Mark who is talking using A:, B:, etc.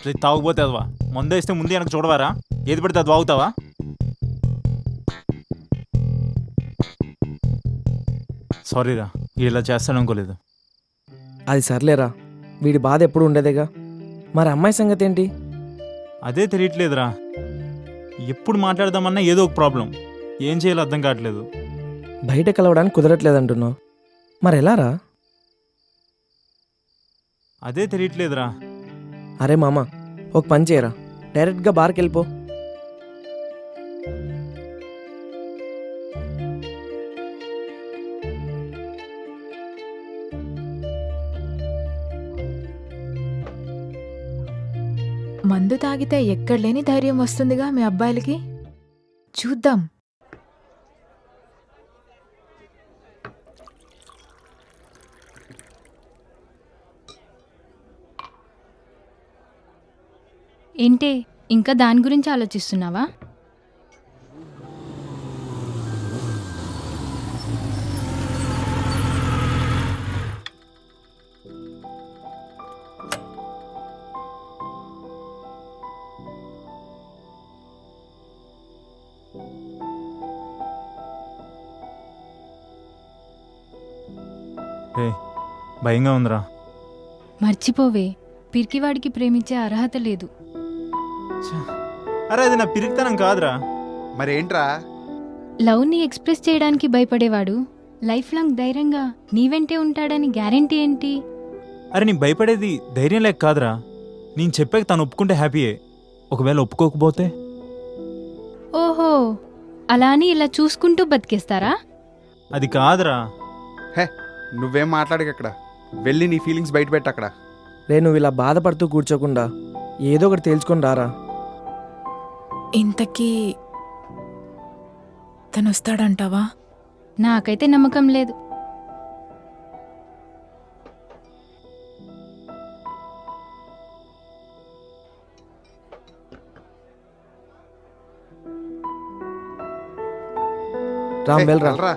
A: అసలు ఇది తాగుపోతే అదవా మందేస్తే ముందు వెనక చూడవారా? ఏది పడితే అది వాగుతావా? సారీరా, ఇలా చేస్తాననుకోలేదు.
B: అది సర్లేరా, వీడి బాధ ఎప్పుడు ఉండేదేగా. మరి అమ్మాయి సంగతి ఏంటి?
A: అదే తెలియట్లేదురా. ఎప్పుడు మాట్లాడదామన్నా ఏదో ఒక ప్రాబ్లం. ఏం చేయాలో అర్థం కావట్లేదు.
B: బయట కలవడానికి కుదరట్లేదంటున్నావు, మరి ఎలా రా?
A: అదే తెలియట్లేదురా.
B: అరే మామ, ఒక పని చేయరా, డైరెక్ట్గా బార్కి వెళ్ళిపో.
C: మందు తాగితే ఎక్కడలేని ధైర్యం వస్తుందిగా మీ అబ్బాయిలకి. చూద్దాం.
D: ఏంటే ఇంకా దాని గురించి ఆలోచిస్తున్నావా?
A: రే, భయంగా ఉందిరా.
D: మర్చిపోవే, పిరికివాడికి ప్రేమించే అర్హత లేదు.
A: అరే, అది నా పిరికితనం కాదురా.
E: మరేంట్రా?
D: లవ్ని ఎక్స్ప్రెస్ చేయడానికి భయపడేవాడు లైఫ్ లాంగ్ ధైర్యంగా నీ వెంటే ఉంటాడని గ్యారెంటీ ఏంటి?
A: అరే, నీ భయపడేది ధైర్యం లేక కాదురా. నేను చెప్పాక తను ఒప్పుకుంటే హ్యాపీయే. ఒకవేళ ఒప్పుకోకపోతే?
D: ఓహో, అలా అని ఇలా చూసుకుంటూ బతికేస్తారా?
A: అది కాదురా.
E: హే, నువ్వేం మాట్లాడక అక్కడ. వెళ్ళి నీ ఫీలింగ్స్ బయట పెట్ట అక్కడ.
B: రే, నువ్వు ఇలా బాధపడుతూ కూర్చోకుండా ఏదో ఒకటి తేల్చుకొని రారా.
C: ఇంతకీ తను వస్తాడంటావా?
D: నాకైతే నమ్మకం లేదు.
B: రామ్,
E: హే,
B: వెళ్ళరా.
E: వెళ్ళరా.